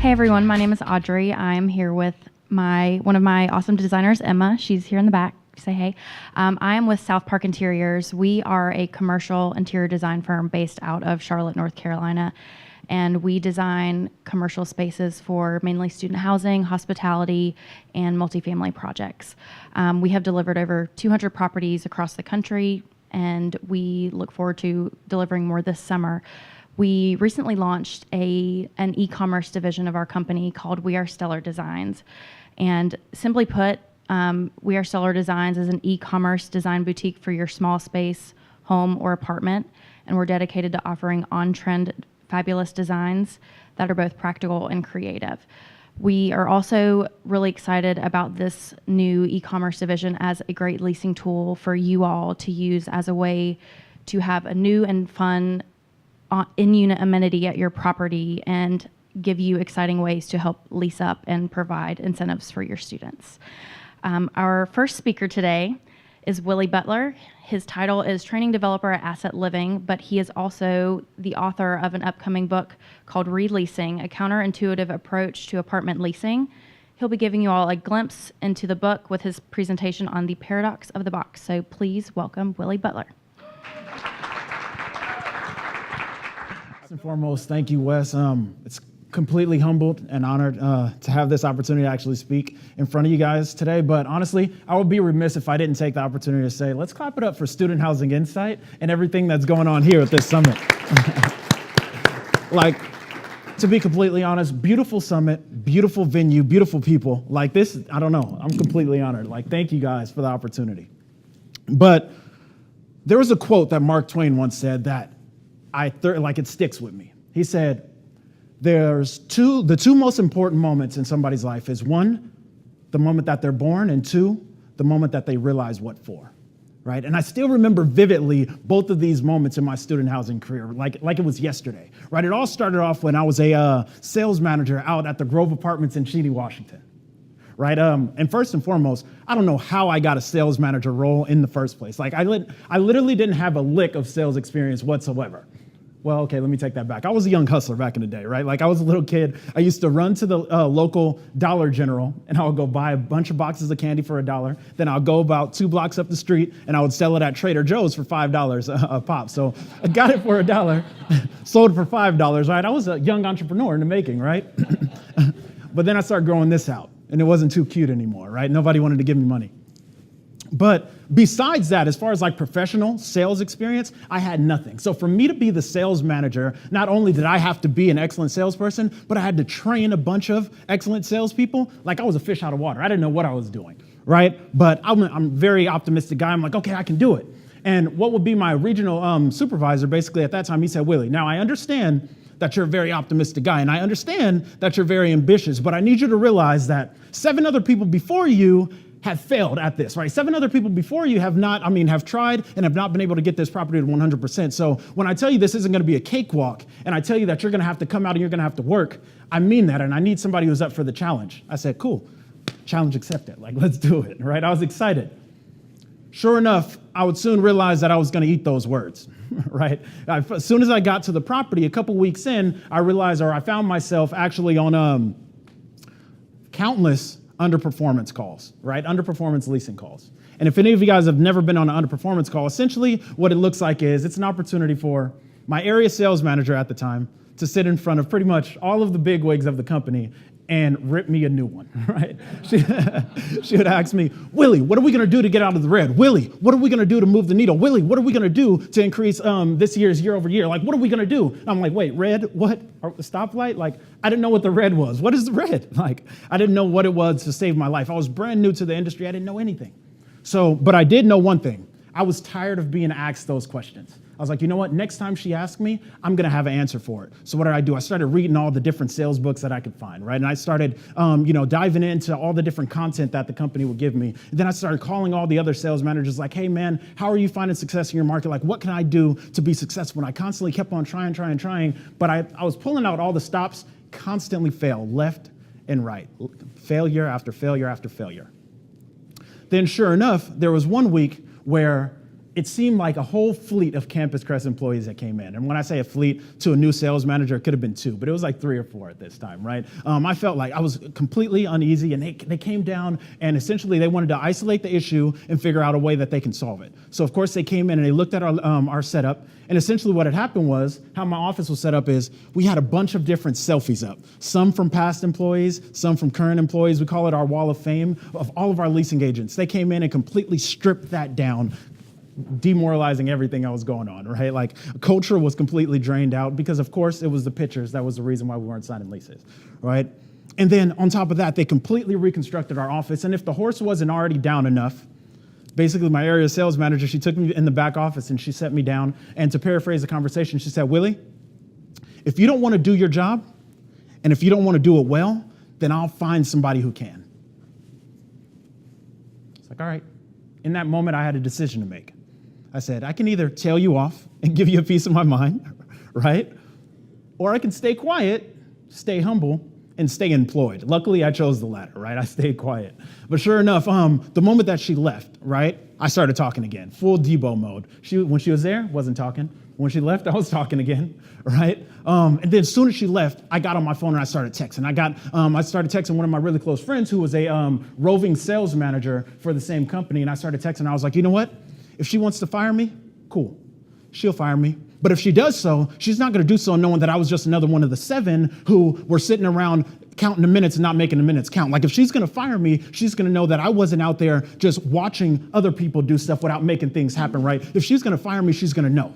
Hey everyone, my name is Audrey. I'm here with one of my awesome designers, Emma. She's here in the back. Say hey. I am with South Park Interiors. We are a commercial interior design firm based out of Charlotte, North Carolina, and we design commercial spaces for mainly student housing, hospitality, and multifamily projects. We have delivered over 200 properties across the country, and we look forward to delivering more this summer. We recently launched an e-commerce division of our company called We Are Stellar Designs. And simply put, We Are Stellar Designs is an e-commerce design boutique for your small space, home, or apartment. And we're dedicated to offering on-trend, fabulous designs that are both practical and creative. We are also really excited about this new e-commerce division as a great leasing tool for you all to use as a way to have a new and fun in-unit amenity at your property and give you exciting ways to help lease up and provide incentives for your students. Our first speaker today is Willie Butler. His title is Training Developer at Asset Living, but he is also the author of an upcoming book called Releasing, a counterintuitive approach to apartment leasing. He'll be giving you all a glimpse into the book with his presentation on the paradox of the box. So please welcome Willie Butler. First and foremost, thank you, Wes. It's completely humbled and honored to have this opportunity to actually speak in front of you guys today. But honestly, I would be remiss if I didn't take the opportunity to say, let's clap it up for Student Housing Insight and everything that's going on here at this summit. Like, to be completely honest, beautiful summit, beautiful venue, beautiful people. Like this, I don't know, I'm completely honored. Like, thank you guys for the opportunity. But there was a quote that Mark Twain once said that it sticks with me. He said, the two most important moments in somebody's life is one, the moment that they're born, and two, the moment that they realize what for, right? And I still remember vividly both of these moments in my student housing career, like it was yesterday, right? It all started off when I was a sales manager out at the Grove Apartments in Cheney, Washington, right? And first and foremost, I don't know how I got a sales manager role in the first place. Like I literally didn't have a lick of sales experience whatsoever. Well, okay, let me take that back. I was a young hustler back in the day, right? Like I was a little kid. I used to run to the local Dollar General and I would go buy a bunch of boxes of candy for $1. Then I'll go about 2 blocks up the street and I would sell it at Trader Joe's for $5 a pop. So I got it for $1, sold it for $5, right? I was a young entrepreneur in the making, right? But then I started growing this out and it wasn't too cute anymore, right? Nobody wanted to give me money. But besides that, as far as like professional sales experience, I had nothing. So for me to be the sales manager, not only did I have to be an excellent salesperson, but I had to train a bunch of excellent salespeople. Like I was a fish out of water. I didn't know what I was doing, right? But I'm a very optimistic guy. I'm like, okay, I can do it. And what would be my regional supervisor, basically at that time, he said, Willie, now I understand that you're a very optimistic guy, and I understand that you're very ambitious, but I need you to realize that 7 other people before you have failed at this, right? 7 other people before you have tried and have not been able to get this property to 100%. So when I tell you this isn't gonna be a cakewalk, and I tell you that you're gonna have to come out and you're gonna have to work, I mean that, and I need somebody who's up for the challenge. I said, cool, challenge accepted, like let's do it, right? I was excited. Sure enough, I would soon realize that I was gonna eat those words, right? As soon as I got to the property, a couple weeks in, I found myself actually on countless underperformance calls, right? Underperformance leasing calls. And if any of you guys have never been on an underperformance call, essentially what it looks like is it's an opportunity for my area sales manager at the time to sit in front of pretty much all of the bigwigs of the company and rip me a new one, right? She would ask me, Willie, what are we gonna do to get out of the red? Willie, what are we gonna do to move the needle? Willie, what are we gonna do to increase this year's year over year? Like, what are we gonna do? And I'm like, wait, red, what? Stoplight? Like, I didn't know what the red was. What is the red? Like, I didn't know what it was to save my life. I was brand new to the industry. I didn't know anything. But I did know one thing. I was tired of being asked those questions. I was like, you know what? Next time she asks me, I'm going to have an answer for it. So what did? I started reading all the different sales books that I could find, right? And I started, diving into all the different content that the company would give me. And then I started calling all the other sales managers like, hey, man, how are you finding success in your market? Like, what can I do to be successful? And I constantly kept on trying. But I was pulling out all the stops, constantly fail, left and right. Failure after failure after failure. Then sure enough, there was one week where it seemed like a whole fleet of Campus Crest employees that came in. And when I say a fleet, to a new sales manager, it could have been 2, but it was like 3 or 4 at this time, right? I felt like I was completely uneasy, and they came down, and essentially they wanted to isolate the issue and figure out a way that they can solve it. So of course they came in and they looked at our setup, and essentially what had happened was, how my office was set up is, we had a bunch of different selfies up. Some from past employees, some from current employees. We call it our wall of fame of all of our leasing agents. They came in and completely stripped that down, demoralizing everything that was going on, right? Like, culture was completely drained out because, of course, it was the pictures that was the reason why we weren't signing leases, right? And then on top of that, they completely reconstructed our office. And if the horse wasn't already down enough, basically my area sales manager, she took me in the back office and she set me down. And to paraphrase the conversation, she said, Willie, if you don't want to do your job and if you don't want to do it well, then I'll find somebody who can. It's like, all right. In that moment, I had a decision to make. I said, I can either tail you off and give you a piece of my mind, right? Or I can stay quiet, stay humble, and stay employed. Luckily, I chose the latter, right? I stayed quiet. But sure enough, the moment that she left, right, I started talking again, full Debo mode. When she was there, wasn't talking. When she left, I was talking again, right? And then as soon as she left, I got on my phone and I started texting. I started texting one of my really close friends who was a roving sales manager for the same company, and I started texting. I was like, you know what? If she wants to fire me, cool. She'll fire me. But if she does so, she's not going to do so knowing that I was just another one of the 7 who were sitting around counting the minutes and not making the minutes count. Like, if she's going to fire me, she's going to know that I wasn't out there just watching other people do stuff without making things happen, right? If she's going to fire me, she's going to know.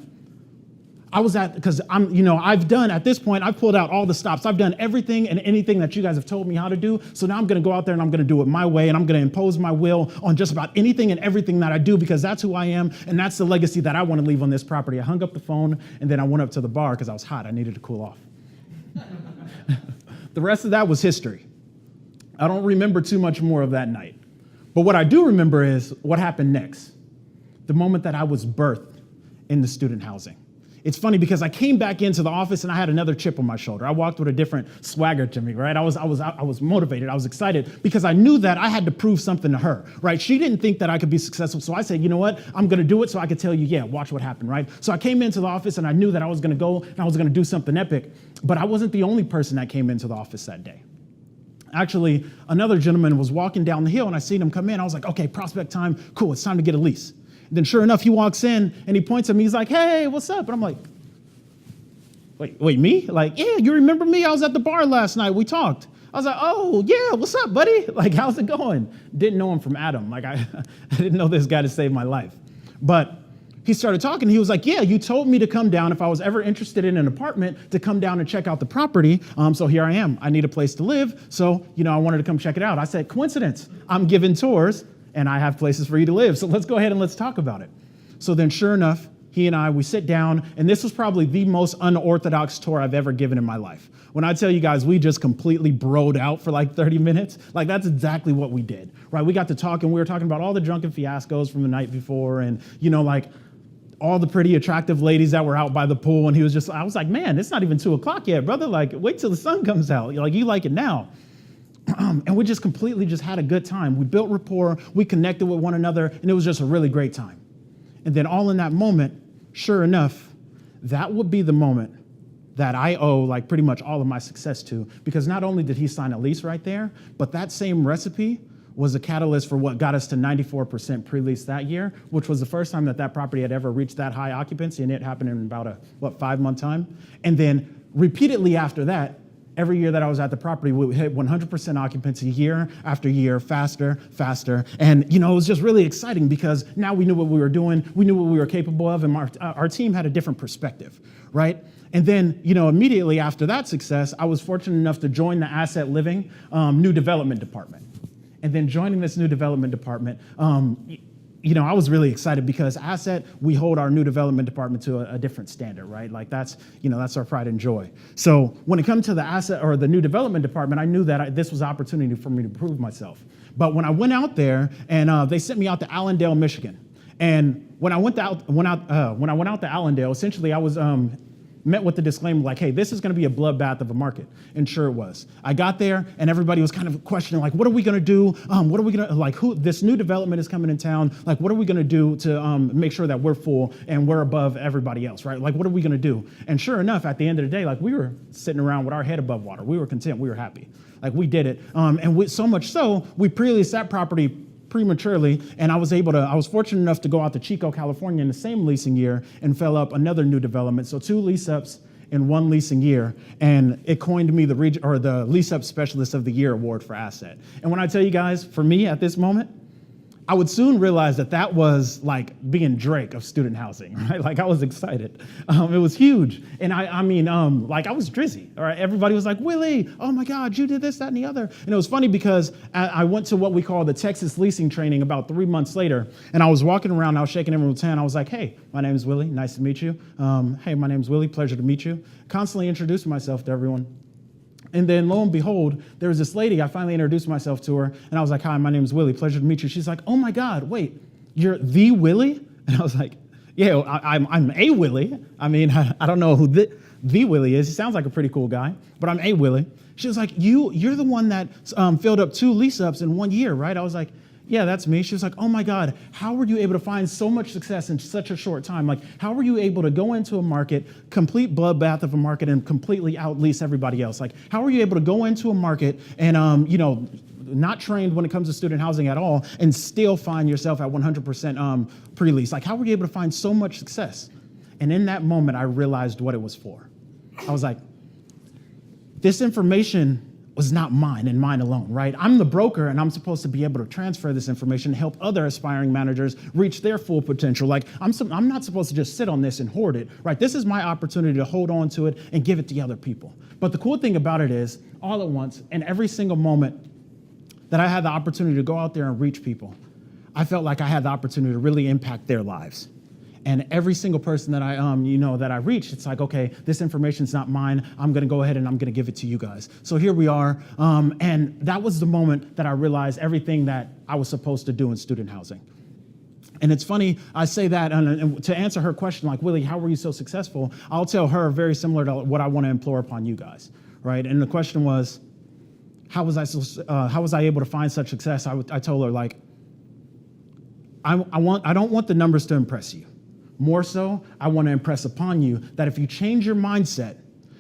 Because I've done, at this point, I've pulled out all the stops. I've done everything and anything that you guys have told me how to do. So now I'm going to go out there and I'm going to do it my way, and I'm going to impose my will on just about anything and everything that I do, because that's who I am, and that's the legacy that I want to leave on this property. I hung up the phone, and then I went up to the bar because I was hot. I needed to cool off. The rest of that was history. I don't remember too much more of that night. But what I do remember is what happened next, the moment that I was birthed in the student housing. It's funny because I came back into the office and I had another chip on my shoulder. I walked with a different swagger to me, right? I was motivated. I was excited because I knew that I had to prove something to her, right? She didn't think that I could be successful. So I said, you know what? I'm going to do it so I could tell you, yeah, watch what happened, right? So I came into the office and I knew that I was going to go and I was going to do something epic. But I wasn't the only person that came into the office that day. Actually, another gentleman was walking down the hill and I seen him come in. I was like, okay, prospect time. Cool. It's time to get a lease. Then sure enough, he walks in and he points at me. He's like, hey, what's up? And I'm like, wait, me? Like, yeah, you remember me? I was at the bar last night. We talked. I was like, oh, yeah, what's up, buddy? Like, how's it going? Didn't know him from Adam. Like, I didn't know this guy to save my life. But he started talking. He was like, yeah, you told me to come down if I was ever interested in an apartment to come down and check out the property. So here I am. I need a place to live. So, I wanted to come check it out. I said, coincidence. I'm giving tours and I have places for you to live. So let's go ahead and let's talk about it. So then sure enough, he and I, we sit down, and this was probably the most unorthodox tour I've ever given in my life. When I tell you guys, we just completely broed out for like 30 minutes, like that's exactly what we did, right? We got to talking, we were talking about all the drunken fiascos from the night before, and like all the pretty attractive ladies that were out by the pool, and I was like, man, it's not even 2 o'clock yet, brother, like wait till the sun comes out, like you like it now. And we just completely just had a good time. We built rapport, we connected with one another, and it was just a really great time. And then all in that moment, sure enough, that would be the moment that I owe like pretty much all of my success to, because not only did he sign a lease right there, but that same recipe was a catalyst for what got us to 94% pre-lease that year, which was the first time that property had ever reached that high occupancy, and it happened in about a 5-month time. And then repeatedly after that, every year that I was at the property, we would hit 100% occupancy year after year, faster. And, it was just really exciting because now we knew what we were doing, we knew what we were capable of, and our team had a different perspective, right? And then, immediately after that success, I was fortunate enough to join the asset living new development department. And then joining this new development department, I was really excited because asset, we hold our new development department to a different standard, right? Like that's our pride and joy. So when it comes to the asset or the new development department, I knew that this was an opportunity for me to prove myself. But when I went out there and they sent me out to Allendale, Michigan. And when I went out to Allendale, essentially I was met with the disclaimer like, hey, this is going to be a bloodbath of a market. And sure it was. I got there and everybody was kind of questioning, like, what are we going to do? What are we going to, like, this new development is coming in town. Like, what are we going to do to make sure that we're full and we're above everybody else, right? Like, what are we going to do? And sure enough, at the end of the day, like, we were sitting around with our head above water. We were content. We were happy. Like, we did it. So much so, we pre-leased that property prematurely, and I was fortunate enough to go out to Chico, California in the same leasing year and fill up another new development. So 2 lease ups in 1 leasing year, and it coined me the lease up specialist of the year award for asset. And when I tell you guys, for me at this moment, I would soon realize that was like being Drake of student housing, right? Like I was excited. It was huge. And I was drizzy, all right? Everybody was like, Willie, oh my God, you did this, that, and the other. And it was funny because I went to what we call the Texas leasing training about 3 months later, and I was walking around, I was shaking everyone's hand. I was like, hey, my name is Willie, nice to meet you. Hey, my name is Willie, pleasure to meet you. Constantly introducing myself to everyone. And then lo and behold, there was this lady, I finally introduced myself to her, and I was like, hi, my name is Willie, pleasure to meet you. She's like, oh my God, wait, you're the Willie? And I was like, yeah, I'm a Willie. I mean, I don't know who the Willie is. He sounds like a pretty cool guy, but I'm a Willie. She was like, you're the one that filled up 2 lease ups in 1 year, right? I was like, yeah, that's me. She was like, oh my God, how were you able to find so much success in such a short time? Like, how were you able to go into a market, complete bloodbath of a market, and completely out-lease everybody else? Like, how were you able to go into a market and, not trained when it comes to student housing at all, and still find yourself at 100% pre-lease? Like, how were you able to find so much success? And in that moment, I realized what it was for. I was like, this information was not mine and mine alone, right? I'm the broker and I'm supposed to be able to transfer this information and help other aspiring managers reach their full potential. Like I'm not supposed to just sit on this and hoard it, right? This is my opportunity to hold on to it and give it to other people. But the cool thing about it is all at once and every single moment that I had the opportunity to go out there and reach people, I felt like I had the opportunity to really impact their lives. And every single person that I reached, it's like, okay, this information's not mine. I'm gonna go ahead and I'm gonna give it to you guys. So here we are. And that was the moment that I realized everything that I was supposed to do in student housing. And it's funny, I say that, and to answer her question, like, Willie, how were you so successful? I'll tell her very similar to what I wanna implore upon you guys, right? And the question was, how was I able to find such success? I told her, like, I don't want the numbers to impress you. More so, I want to impress upon you that if you change your mindset,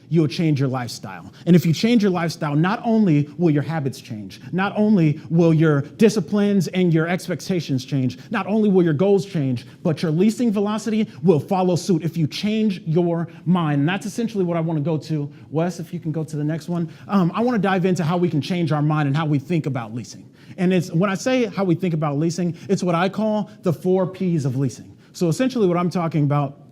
you'll change your lifestyle. And if you change your lifestyle, not only will your habits change, not only will your disciplines and your expectations change, not only will your goals change, but your leasing velocity will follow suit if you change your mind. And that's essentially what I want to go to. Wes, if you can go to the next one. I want to dive into how we can change our mind and how we think about leasing. And it's when I say how we think about leasing, it's what I call the 4 Ps of leasing. So essentially what I'm talking about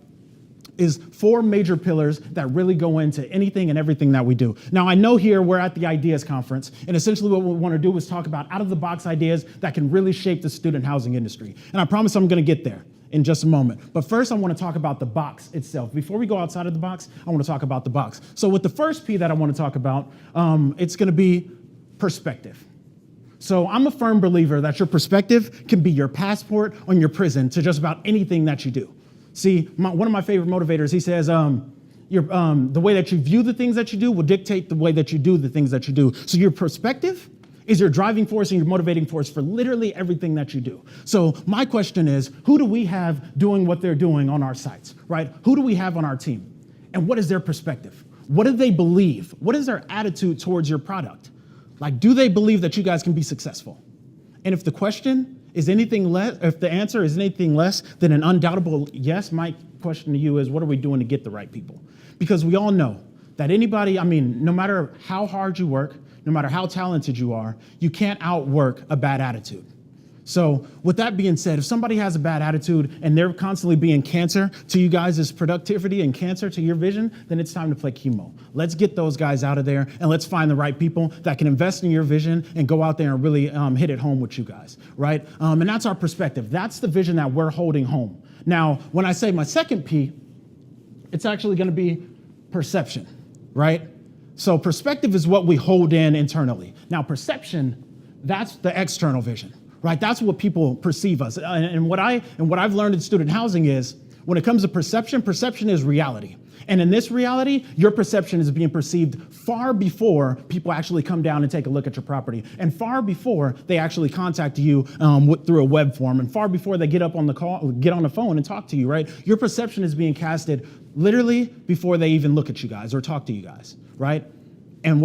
is 4 major pillars that really go into anything and everything that we do. Now, I know here we're at the Ideas Conference, and essentially what we want to do is talk about out-of-the-box ideas that can really shape the student housing industry. And I promise I'm going to get there in just a moment. But first, I want to talk about the box itself. Before we go outside of the box, I want to talk about the box. So with the first P that I want to talk about, it's going to be perspective. So I'm a firm believer that your perspective can be your passport or your prison to just about anything that you do. See, one of my favorite motivators, he says, the way that you view the things that you do will dictate the way that you do the things that you do. So your perspective is your driving force and your motivating force for literally everything that you do. So my question is, who do we have doing what they're doing on our sites, right? Who do we have on our team? And what is their perspective? What do they believe? What is their attitude towards your product? Like, do they believe that you guys can be successful? And if the question is anything less, if the answer is anything less than an undoubtable yes, my question to you is, what are we doing to get the right people? Because we all know that anybody, no matter how hard you work, no matter how talented you are, you can't outwork a bad attitude. So with that being said, if somebody has a bad attitude and they're constantly being cancer to you guys' productivity and cancer to your vision, then it's time to play chemo. Let's get those guys out of there and let's find the right people that can invest in your vision and go out there and really hit it home with you guys, right? And that's our perspective. That's the vision that we're holding home. Now, when I say my second P, it's actually going to be perception, right? So perspective is what we hold in internally. Now, perception, that's the external vision. Right, that's what people perceive us. And what I've learned in student housing is When it comes to perception, perception is reality. And in this reality, your perception is being perceived far before people actually come down and take a look at your property, and far before they actually contact you through a web form, and far before they get on the phone and talk to you, right? Your perception is being casted literally before they even look at you guys or talk to you guys, right? And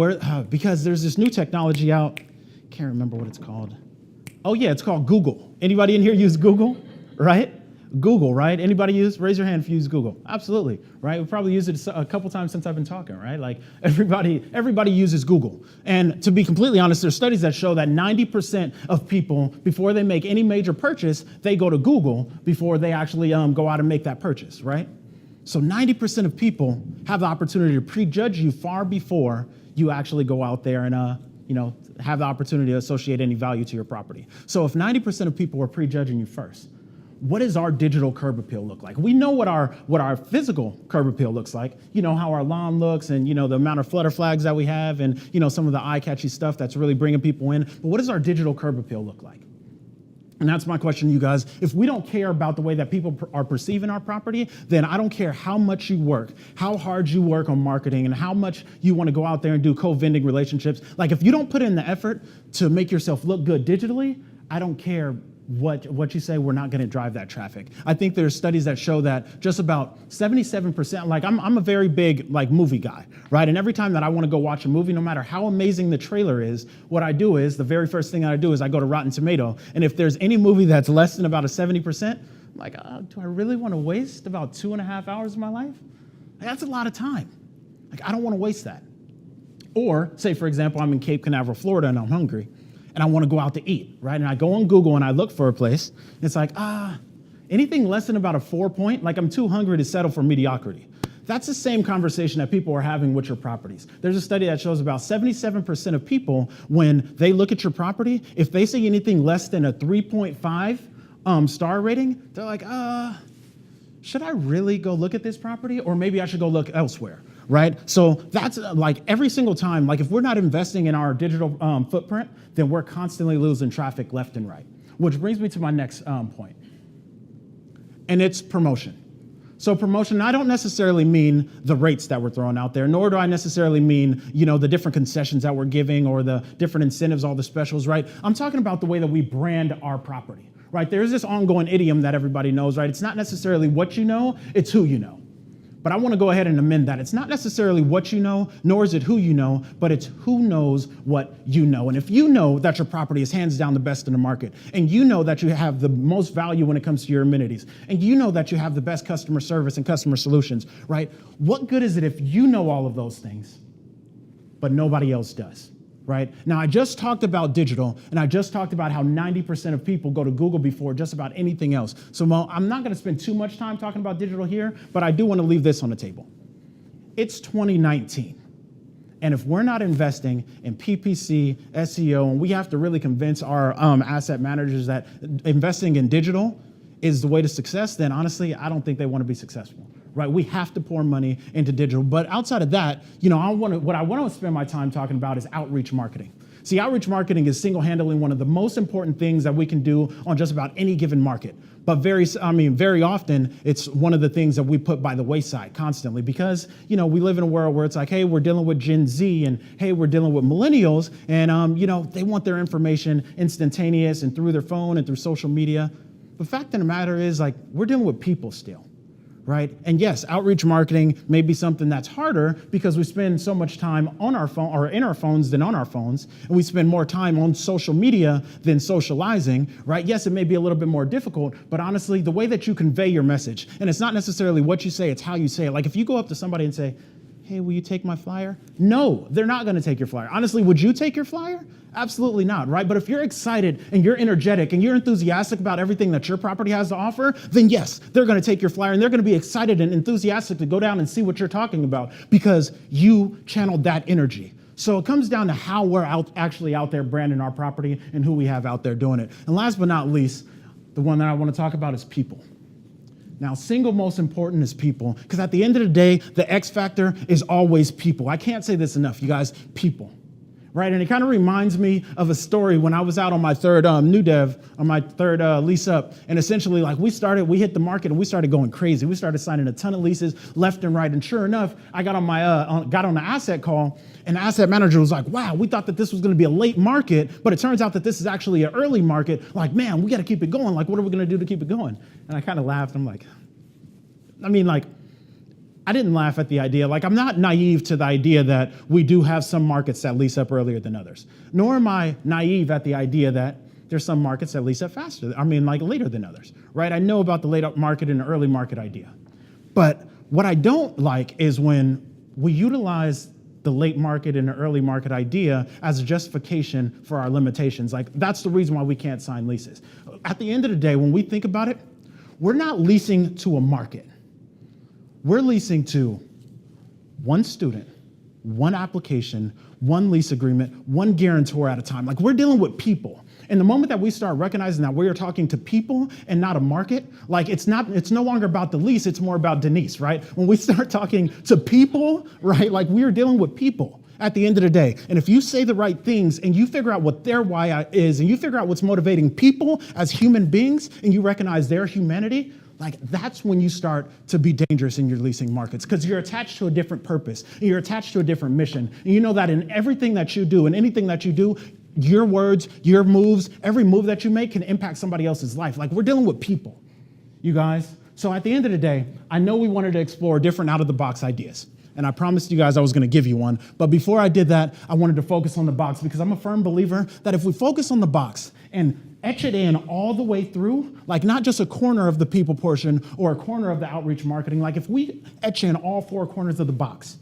because there's this new technology out, can't remember what it's called. Oh yeah, it's called Google. Anybody in here use Google, right? Google, right? Anybody raise your hand if you use Google. Absolutely, right? We've probably used it a couple times since I've been talking, right? Like everybody uses Google. And to be completely honest, there's studies that show that 90% of people, before they make any major purchase, they go to Google before they actually go out and make that purchase, right? So 90% of people have the opportunity to prejudge you far before you actually go out there and have the opportunity to associate any value to your property. So if 90% of people are prejudging you first, what does our digital curb appeal look like? We know what our physical curb appeal looks like. You know how our lawn looks, and the amount of flutter flags that we have, and some of the eye-catchy stuff that's really bringing people in. But what does our digital curb appeal look like? And that's my question to you guys. If we don't care about the way that people are perceiving our property, then I don't care how much you work, how hard you work on marketing, and how much you want to go out there and do co-vending relationships. Like, if you don't put in the effort to make yourself look good digitally, I don't care what you say, we're not going to drive that traffic. I think there's studies that show that just about 77%, like I'm a very big movie guy, right? And every time that I want to go watch a movie, no matter how amazing the trailer is, what I do is, the very first thing that I do is I go to Rotten Tomato. And if there's any movie that's less than about a 70%, I'm like, do I really want to waste about 2.5 hours of my life? That's a lot of time. Like, I don't want to waste that. Or say, for example, I'm in Cape Canaveral, Florida, and I'm hungry, and I want to go out to eat, right? And I go on Google and I look for a place. And it's like, anything less than about a 4 point, like I'm too hungry to settle for mediocrity. That's the same conversation that people are having with your properties. There's a study that shows about 77% of people, when they look at your property, if they see anything less than a 3.5 star rating, they're like, should I really go look at this property? Or maybe I should go look elsewhere, right? So that's like every single time, like if we're not investing in our digital footprint, then we're constantly losing traffic left and right. Which brings me to my next point, and it's promotion. So promotion, I don't necessarily mean the rates that we're throwing out there, nor do I necessarily mean, the different concessions that we're giving or the different incentives, all the specials, right? I'm talking about the way that we brand our property, right? There's this ongoing idiom that everybody knows, right? It's not necessarily what you know, it's who you know. But I want to go ahead and amend that. It's not necessarily what you know, nor is it who you know, but it's who knows what you know. And if you know that your property is hands down the best in the market, and you know that you have the most value when it comes to your amenities, and you know that you have the best customer service and customer solutions, right? What good is it if you know all of those things, but nobody else does? Right? Now, I just talked about digital, and I just talked about how 90% of people go to Google before just about anything else. So I'm not going to spend too much time talking about digital here, but I do want to leave this on the table. It's 2019. And if we're not investing in PPC, SEO, and we have to really convince our asset managers that investing in digital is the way to success, then honestly, I don't think they want to be successful. Right? We have to pour money into digital. But outside of that, what I want to spend my time talking about is outreach marketing. See, outreach marketing is single-handedly one of the most important things that we can do on just about any given market. But very often, it's one of the things that we put by the wayside constantly because, we live in a world where it's like, hey, we're dealing with Gen Z, and hey, we're dealing with millennials, and, they want their information instantaneous and through their phone and through social media. The fact of the matter is, like, we're dealing with people still. Right? And yes, outreach marketing may be something that's harder because we spend so much time on our phone or in our phones than on our phones, and we spend more time on social media than socializing, right? Yes, it may be a little bit more difficult, but honestly, the way that you convey your message, and it's not necessarily what you say, it's how you say it. Like if you go up to somebody and say, hey, will you take my flyer? No, they're not going to take your flyer. Honestly, would you take your flyer? Absolutely not, right? But if you're excited and you're energetic and you're enthusiastic about everything that your property has to offer, then yes, they're going to take your flyer and they're going to be excited and enthusiastic to go down and see what you're talking about because you channeled that energy. So it comes down to how we're actually out there branding our property and who we have out there doing it. And last but not least, the one that I want to talk about is people. Now, single most important is people, because at the end of the day, the X factor is always people. I can't say this enough, you guys, people. right? And it kind of reminds me of a story when I was out on my third new dev, on my third lease up. And essentially, like we hit the market and we started going crazy. We started signing a ton of leases left and right. And sure enough, I got on the asset call, and the asset manager was like, wow, we thought that this was going to be a late market, but it turns out that this is actually an early market. Like, man, we got to keep it going. Like, what are we going to do to keep it going? And I kind of laughed. I'm like, I didn't laugh at the idea. Like, I'm not naive to the idea that we do have some markets that lease up earlier than others. Nor am I naive at the idea that there's some markets that lease up faster. Later than others, right? I know about the late market and the early market idea. But what I don't like is when we utilize the late market and the early market idea as a justification for our limitations. Like, that's the reason why we can't sign leases. At the end of the day, when we think about it, we're not leasing to a market. We're leasing to one student, one application, one lease agreement, one guarantor at a time. Like, we're dealing with people. And the moment that we start recognizing that we are talking to people and not a market, like it's no longer about the lease, it's more about Denise, right? When we start talking to people, right, like we are dealing with people at the end of the day. And if you say the right things and you figure out what their why is and you figure out what's motivating people as human beings and you recognize their humanity, like that's when you start to be dangerous in your leasing markets because you're attached to a different purpose and you're attached to a different mission. And you know that in everything that you do and anything that you do, your words, your moves, every move that you make can impact somebody else's life. Like we're dealing with people, you guys. So at the end of the day, I know we wanted to explore different out-of-the-box ideas. And I promised you guys I was going to give you one. But before I did that, I wanted to focus on the box because I'm a firm believer that if we focus on the box and etch it in all the way through, like not just a corner of the people portion or a corner of the outreach marketing, like if we etch in all four corners of the box,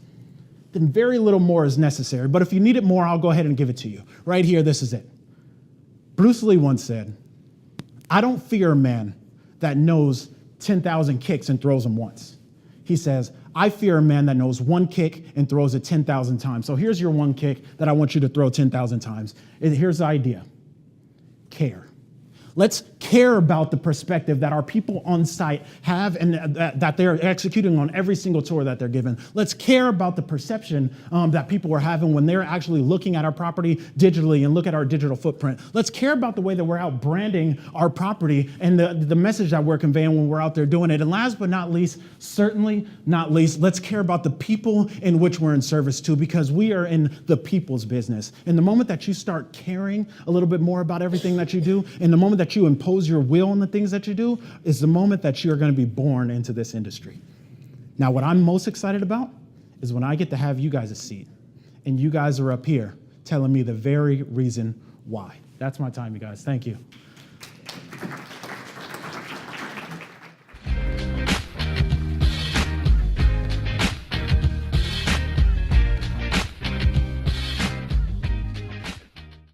then very little more is necessary. But if you need it more, I'll go ahead and give it to you. Right here, this is it. Bruce Lee once said, I don't fear a man that knows 10,000 kicks and throws them once. He says, I fear a man that knows one kick and throws it 10,000 times. So here's your one kick that I want you to throw 10,000 times. Here's the idea. Care. Let's care about the perspective that our people on site have and that they're executing on every single tour that they're given. Let's care about the perception that people are having when they're actually looking at our property digitally and look at our digital footprint. Let's care about the way that we're out branding our property and the message that we're conveying when we're out there doing it. And last but not least, certainly not least, let's care about the people in which we're in service to because we are in the people's business. And the moment that you start caring a little bit more about everything that you do, and the moment that you impose your will on the things that you do is the moment that you're going to be born into this industry. Now, what I'm most excited about is when I get to have you guys a seat and you guys are up here telling me the very reason why. That's my time, you guys. Thank you.